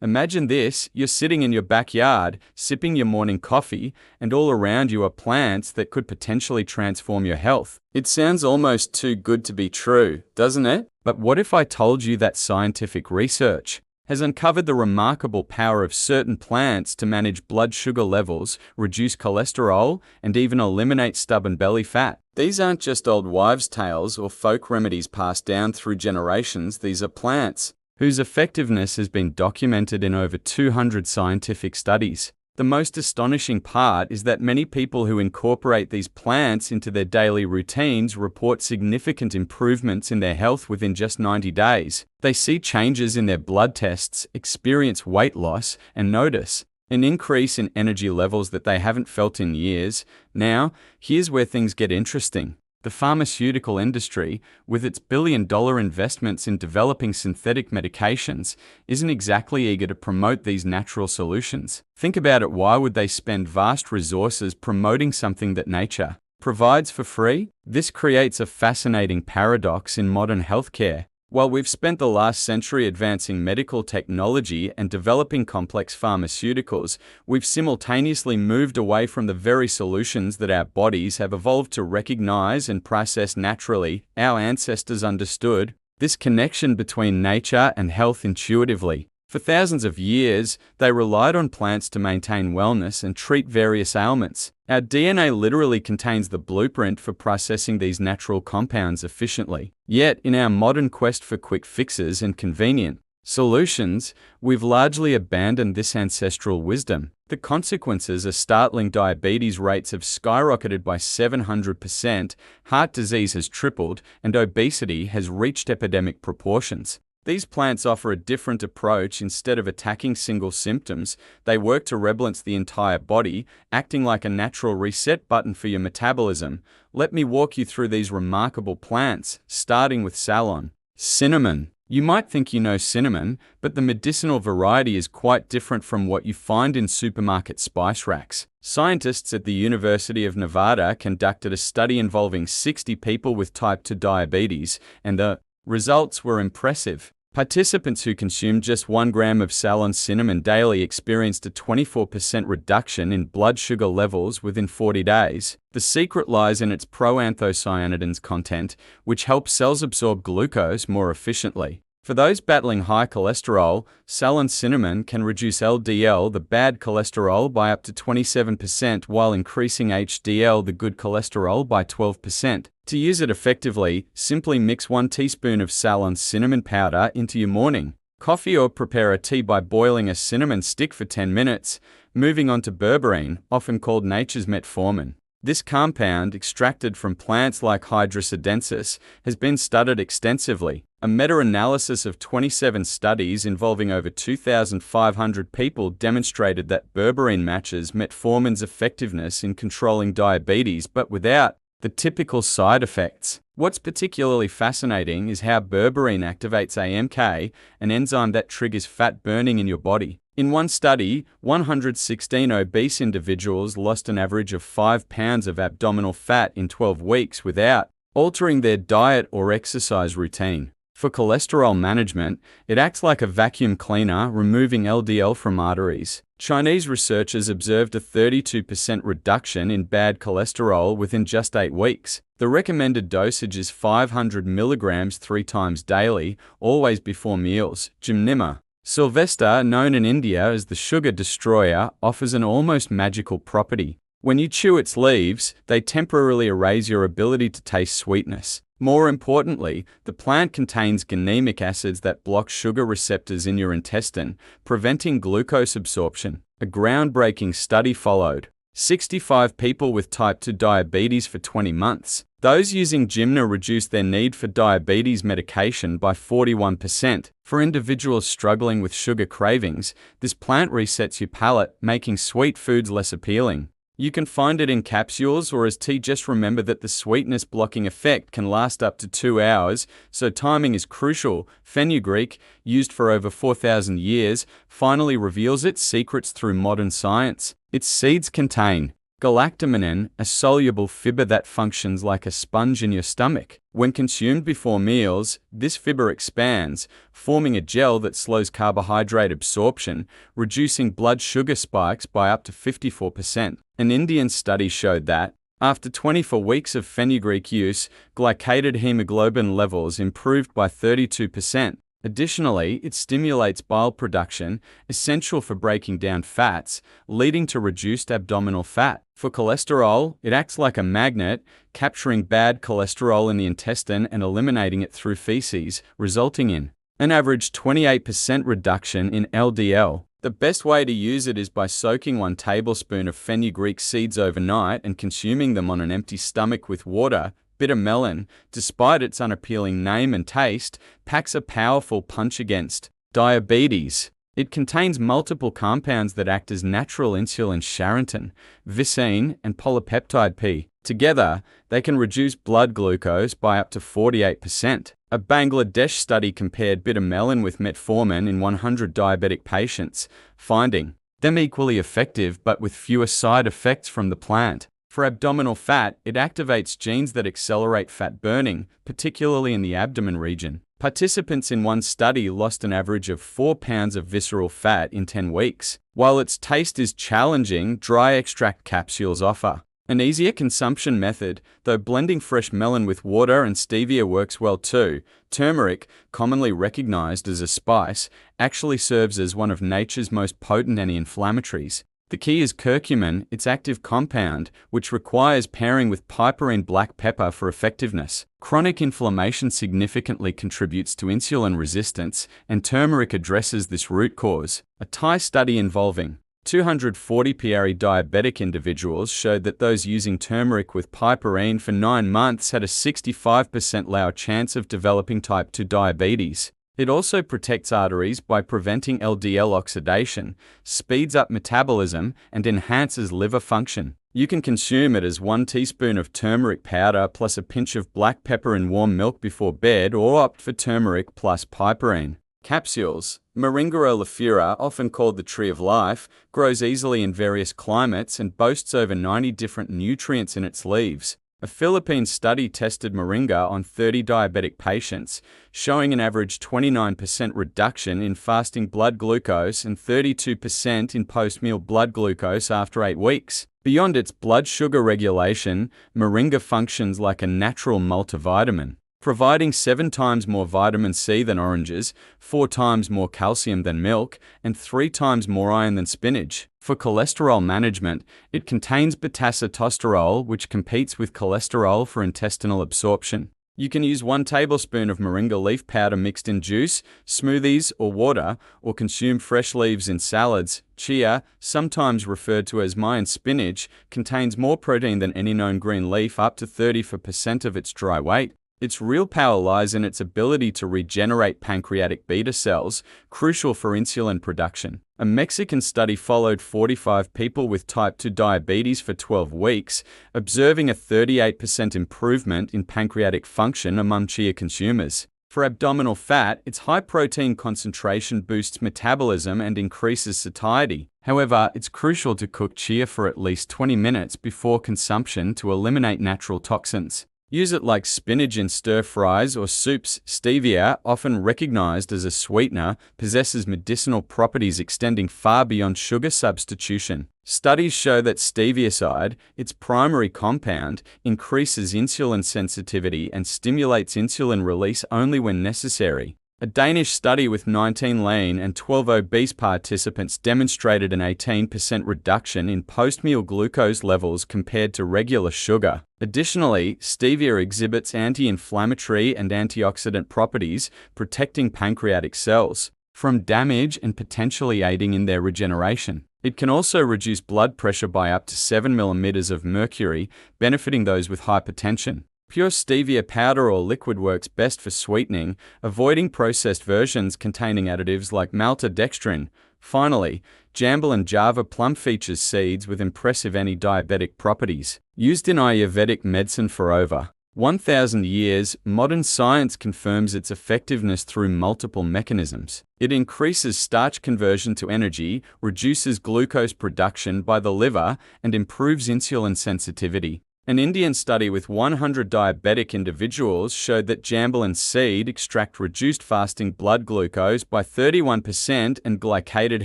Imagine this, you're sitting in your backyard, sipping your morning coffee, and all around you are plants that could potentially transform your health. It sounds almost too good to be true, doesn't it? But what if I told you that scientific research has uncovered the remarkable power of certain plants to manage blood sugar levels, reduce cholesterol, and even eliminate stubborn belly fat? These aren't just old wives' tales or folk remedies passed down through generations, these are plants whose effectiveness has been documented in over 200 scientific studies. The most astonishing part is that many people who incorporate these plants into their daily routines report significant improvements in their health within just 90 days. They see changes in their blood tests, experience weight loss, and notice an increase in energy levels that they haven't felt in years. Now, here's where things get interesting. The pharmaceutical industry, with its billion-dollar investments in developing synthetic medications, isn't exactly eager to promote these natural solutions. Think about it, why would they spend vast resources promoting something that nature provides for free? This creates a fascinating paradox in modern healthcare. While we've spent the last century advancing medical technology and developing complex pharmaceuticals, we've simultaneously moved away from the very solutions that our bodies have evolved to recognize and process naturally. Our ancestors understood this connection between nature and health intuitively. For thousands of years, they relied on plants to maintain wellness and treat various ailments. Our DNA literally contains the blueprint for processing these natural compounds efficiently. Yet, in our modern quest for quick fixes and convenient solutions, we've largely abandoned this ancestral wisdom. The consequences are startling. Diabetes rates have skyrocketed by 700%, heart disease has tripled, and obesity has reached epidemic proportions. These plants offer a different approach. Instead of attacking single symptoms, they work to rebalance the entire body, acting like a natural reset button for your metabolism. Let me walk you through these remarkable plants, starting with Ceylon. Cinnamon. You might think you know cinnamon, but the medicinal variety is quite different from what you find in supermarket spice racks. Scientists at the University of Nevada conducted a study involving 60 people with type 2 diabetes, and the results were impressive. Participants who consumed just 1 gram of Ceylon cinnamon daily experienced a 24% reduction in blood sugar levels within 40 days. The secret lies in its proanthocyanidins content, which helps cells absorb glucose more efficiently. For those battling high cholesterol, Ceylon cinnamon can reduce LDL, the bad cholesterol, by up to 27% while increasing HDL, the good cholesterol, by 12%. To use it effectively, simply mix 1 teaspoon of Ceylon cinnamon powder into your morning coffee or prepare a tea by boiling a cinnamon stick for 10 minutes. Moving on to berberine, often called nature's metformin. This compound, extracted from plants like Hydrosadensis, has been studied extensively. A meta-analysis of 27 studies involving over 2,500 people demonstrated that berberine matches metformin's effectiveness in controlling diabetes, but without the typical side effects. What's particularly fascinating is how berberine activates AMK, an enzyme that triggers fat burning in your body. In one study, 116 obese individuals lost an average of 5 pounds of abdominal fat in 12 weeks without altering their diet or exercise routine. For cholesterol management, it acts like a vacuum cleaner, removing LDL from arteries. Chinese researchers observed a 32% reduction in bad cholesterol within just 8 weeks. The recommended dosage is 500 milligrams 3 times daily, always before meals. Gymnema sylvestre, known in India as the sugar destroyer, offers an almost magical property. When you chew its leaves, they temporarily erase your ability to taste sweetness. More importantly, the plant contains gannemic acids that block sugar receptors in your intestine, preventing glucose absorption. A groundbreaking study followed. 65 people with type 2 diabetes for 20 months. Those using Gymna reduced their need for diabetes medication by 41%. For individuals struggling with sugar cravings, this plant resets your palate, making sweet foods less appealing. You can find it in capsules or as tea. Just remember that the sweetness blocking effect can last up to 2 hours, so timing is crucial. Fenugreek, used for over 4,000 years, finally reveals its secrets through modern science. Its seeds contain Galactominin, a soluble fiber that functions like a sponge in your stomach. When consumed before meals, this fiber expands, forming a gel that slows carbohydrate absorption, reducing blood sugar spikes by up to 54%. An Indian study showed that, after 24 weeks of fenugreek use, glycated hemoglobin levels improved by 32%. Additionally, it stimulates bile production, essential for breaking down fats, leading to reduced abdominal fat. For cholesterol, it acts like a magnet, capturing bad cholesterol in the intestine and eliminating it through feces, resulting in an average 28% reduction in LDL. The best way to use it is by soaking 1 tablespoon of fenugreek seeds overnight and consuming them on an empty stomach with water. Bitter melon, despite its unappealing name and taste, packs a powerful punch against diabetes. It contains multiple compounds that act as natural insulin: charantin, visine, and polypeptide P. Together, they can reduce blood glucose by up to 48%. A Bangladesh study compared bitter melon with metformin in 100 diabetic patients, finding them equally effective but with fewer side effects from the plant. For abdominal fat, it activates genes that accelerate fat burning, particularly in the abdomen region. Participants in one study lost an average of 4 pounds of visceral fat in 10 weeks. While its taste is challenging, dry extract capsules offer an easier consumption method, though blending fresh melon with water and stevia works well too. Turmeric, commonly recognized as a spice, actually serves as one of nature's most potent anti-inflammatories. The key is curcumin, its active compound, which requires pairing with piperine black pepper for effectiveness. Chronic inflammation significantly contributes to insulin resistance, and turmeric addresses this root cause. A Thai study involving 240 pre-diabetic individuals showed that those using turmeric with piperine for 9 months had a 65% lower chance of developing type 2 diabetes. It also protects arteries by preventing LDL oxidation, speeds up metabolism, and enhances liver function. You can consume it as 1 teaspoon of turmeric powder plus a pinch of black pepper in warm milk before bed, or opt for turmeric plus piperine. Capsules. Moringa oleifera, often called the tree of life, grows easily in various climates and boasts over 90 different nutrients in its leaves. A Philippine study tested moringa on 30 diabetic patients, showing an average 29% reduction in fasting blood glucose and 32% in post-meal blood glucose after 8 weeks. Beyond its blood sugar regulation, moringa functions like a natural multivitamin, providing 7 times more vitamin C than oranges, 4 times more calcium than milk, and 3 times more iron than spinach. For cholesterol management, it contains beta-sitosterol, which competes with cholesterol for intestinal absorption. You can use 1 tablespoon of moringa leaf powder mixed in juice, smoothies, or water, or consume fresh leaves in salads. Chia, sometimes referred to as Mayan spinach, contains more protein than any known green leaf, up to 30% of its dry weight. Its real power lies in its ability to regenerate pancreatic beta cells, crucial for insulin production. A Mexican study followed 45 people with type 2 diabetes for 12 weeks, observing a 38% improvement in pancreatic function among chia consumers. For abdominal fat, its high protein concentration boosts metabolism and increases satiety. However, it's crucial to cook chia for at least 20 minutes before consumption to eliminate natural toxins. Use it like spinach in stir-fries or soups. Stevia, often recognized as a sweetener, possesses medicinal properties extending far beyond sugar substitution. Studies show that stevia, its primary compound, increases insulin sensitivity and stimulates insulin release only when necessary. A Danish study with 19 lean and 12 obese participants demonstrated an 18% reduction in post-meal glucose levels compared to regular sugar. Additionally, stevia exhibits anti-inflammatory and antioxidant properties, protecting pancreatic cells from damage and potentially aiding in their regeneration. It can also reduce blood pressure by up to 7 millimeters of mercury, benefiting those with hypertension. Pure stevia powder or liquid works best for sweetening, avoiding processed versions containing additives like maltodextrin. Finally, Jambalaya Java plum features seeds with impressive anti-diabetic properties. Used in Ayurvedic medicine for over 1,000 years, modern science confirms its effectiveness through multiple mechanisms. It increases starch conversion to energy, reduces glucose production by the liver, and improves insulin sensitivity. An Indian study with 100 diabetic individuals showed that jambalan seed extract reduced fasting blood glucose by 31% and glycated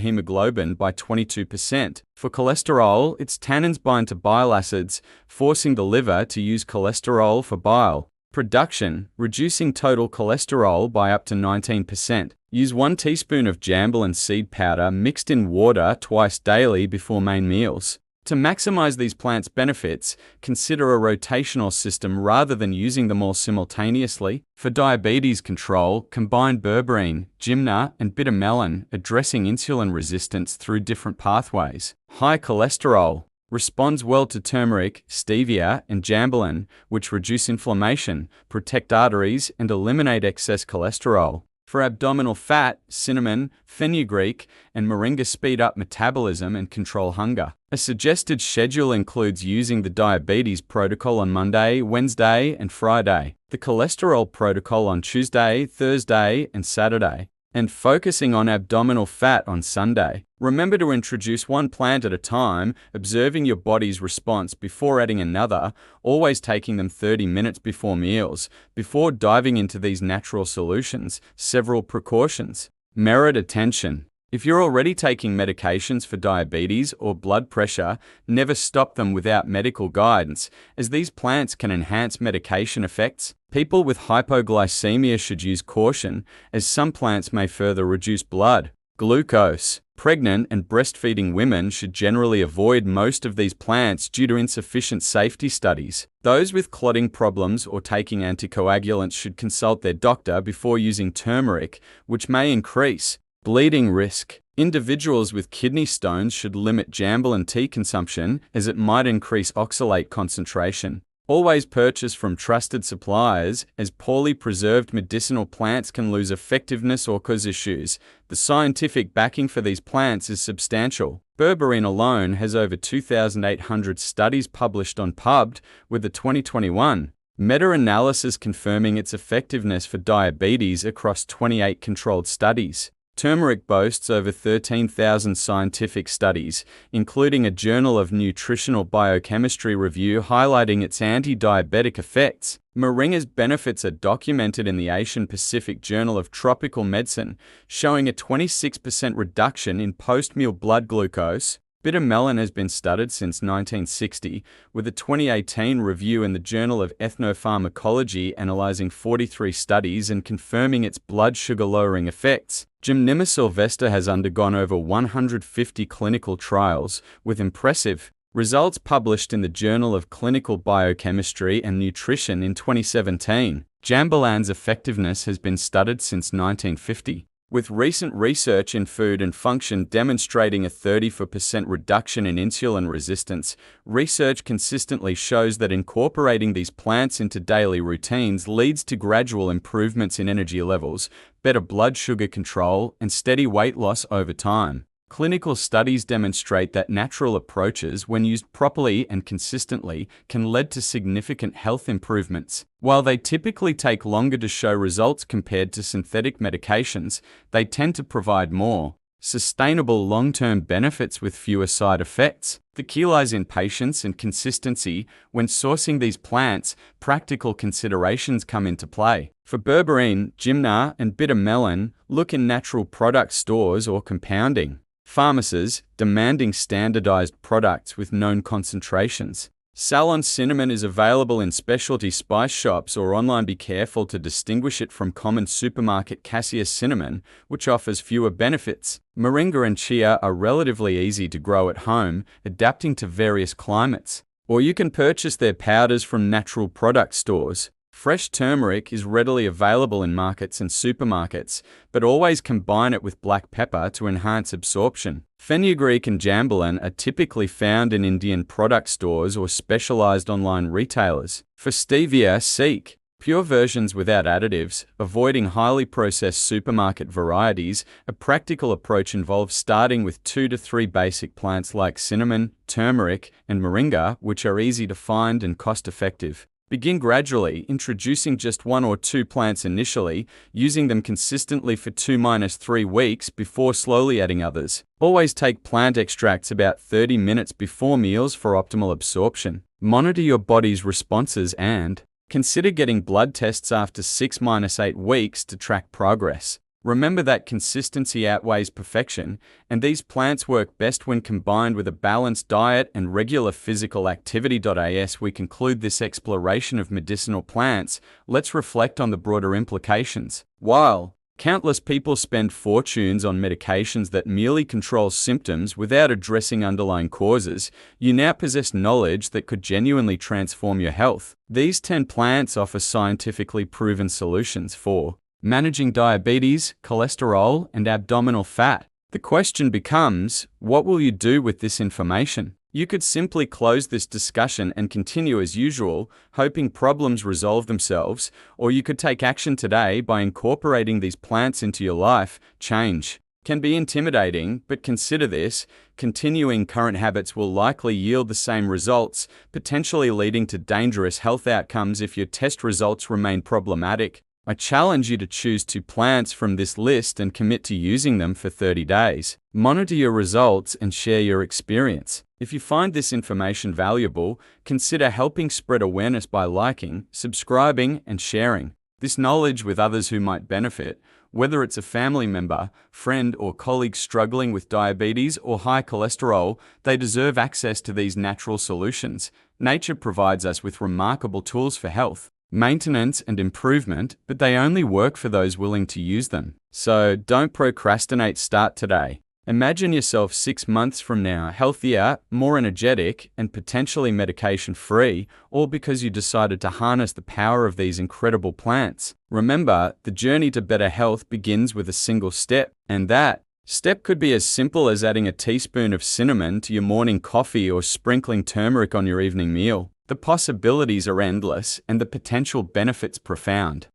hemoglobin by 22%. For cholesterol, its tannins bind to bile acids, forcing the liver to use cholesterol for bile production, reducing total cholesterol by up to 19%. Use 1 teaspoon of jambalan seed powder mixed in water twice daily before main meals. To maximize these plants' benefits, consider a rotational system rather than using them all simultaneously. For diabetes control, combine berberine, gymna, and bitter melon, addressing insulin resistance through different pathways. High cholesterol responds well to turmeric, stevia, and jambalan, which reduce inflammation, protect arteries, and eliminate excess cholesterol. For abdominal fat, cinnamon, fenugreek, and moringa speed up metabolism and control hunger. A suggested schedule includes using the diabetes protocol on Monday, Wednesday, and Friday, the cholesterol protocol on Tuesday, Thursday, and Saturday, and focusing on abdominal fat on Sunday. Remember to introduce one plant at a time, observing your body's response before adding another, always taking them 30 minutes before meals. Before diving into these natural solutions, several precautions merit attention. If you're already taking medications for diabetes or blood pressure, never stop them without medical guidance, as these plants can enhance medication effects. People with hypoglycemia should use caution, as some plants may further reduce blood glucose. Pregnant and breastfeeding women should generally avoid most of these plants due to insufficient safety studies. Those with clotting problems or taking anticoagulants should consult their doctor before using turmeric, which may increase bleeding risk. Individuals with kidney stones should limit jambalan tea consumption, as it might increase oxalate concentration. Always purchase from trusted suppliers, as poorly preserved medicinal plants can lose effectiveness or cause issues. The scientific backing for these plants is substantial. Berberine alone has over 2,800 studies published on PubMed, with a 2021 meta-analysis confirming its effectiveness for diabetes across 28 controlled studies. Turmeric boasts over 13,000 scientific studies, including a Journal of Nutritional Biochemistry review highlighting its anti-diabetic effects. Moringa's benefits are documented in the Asian Pacific Journal of Tropical Medicine, showing a 26% reduction in post-meal blood glucose. Bitter melon has been studied since 1960, with a 2018 review in the Journal of Ethnopharmacology analyzing 43 studies and confirming its blood sugar-lowering effects. Gymnema sylvestre has undergone over 150 clinical trials, with impressive results published in the Journal of Clinical Biochemistry and Nutrition in 2017. Jambalan's effectiveness has been studied since 1950. With recent research in Food and Function demonstrating a 34% reduction in insulin resistance, research consistently shows that incorporating these plants into daily routines leads to gradual improvements in energy levels, better blood sugar control, and steady weight loss over time. Clinical studies demonstrate that natural approaches, when used properly and consistently, can lead to significant health improvements. While they typically take longer to show results compared to synthetic medications, they tend to provide more sustainable long-term benefits with fewer side effects. The key lies in patience and consistency. When sourcing these plants, practical considerations come into play. For berberine, gymna, and bitter melon, look in natural product stores or compounding pharmacies, demanding standardized products with known concentrations. Ceylon cinnamon is available in specialty spice shops or online. Be careful to distinguish it from common supermarket cassia cinnamon, which offers fewer benefits. Moringa and chia are relatively easy to grow at home, adapting to various climates. Or you can purchase their powders from natural product stores. Fresh turmeric is readily available in markets and supermarkets, but always combine it with black pepper to enhance absorption. Fenugreek and jambalan are typically found in Indian product stores or specialized online retailers. For stevia, seek pure versions without additives, avoiding highly processed supermarket varieties. A practical approach involves starting with 2 to 3 basic plants like cinnamon, turmeric, and moringa, which are easy to find and cost-effective. Begin gradually, introducing just 1 or 2 plants initially, using them consistently for 2–3 weeks before slowly adding others. Always take plant extracts about 30 minutes before meals for optimal absorption. Monitor your body's responses and consider getting blood tests after 6–8 weeks to track progress. Remember that consistency outweighs perfection, and these plants work best when combined with a balanced diet and regular physical activity. As we conclude this exploration of medicinal plants, let's reflect on the broader implications. While countless people spend fortunes on medications that merely control symptoms without addressing underlying causes, you now possess knowledge that could genuinely transform your health. These 10 plants offer scientifically proven solutions for managing diabetes, cholesterol, and abdominal fat. The question becomes, what will you do with this information? You could simply close this discussion and continue as usual, hoping problems resolve themselves, or you could take action today by incorporating these plants into your life. Change can be intimidating, but consider this: continuing current habits will likely yield the same results, potentially leading to dangerous health outcomes if your test results remain problematic. I challenge you to choose 2 plants from this list and commit to using them for 30 days. Monitor your results and share your experience. If you find this information valuable, consider helping spread awareness by liking, subscribing, and sharing this knowledge with others who might benefit. Whether it's a family member, friend, or colleague struggling with diabetes or high cholesterol, they deserve access to these natural solutions. Nature provides us with remarkable tools for health, maintenance, and improvement, but they only work for those willing to use them. So don't procrastinate, start today. Imagine yourself 6 months from now, healthier, more energetic, and potentially medication-free, all because you decided to harness the power of these incredible plants. Remember, the journey to better health begins with a single step, and that step could be as simple as adding a teaspoon of cinnamon to your morning coffee or sprinkling turmeric on your evening meal. The possibilities are endless and the potential benefits profound.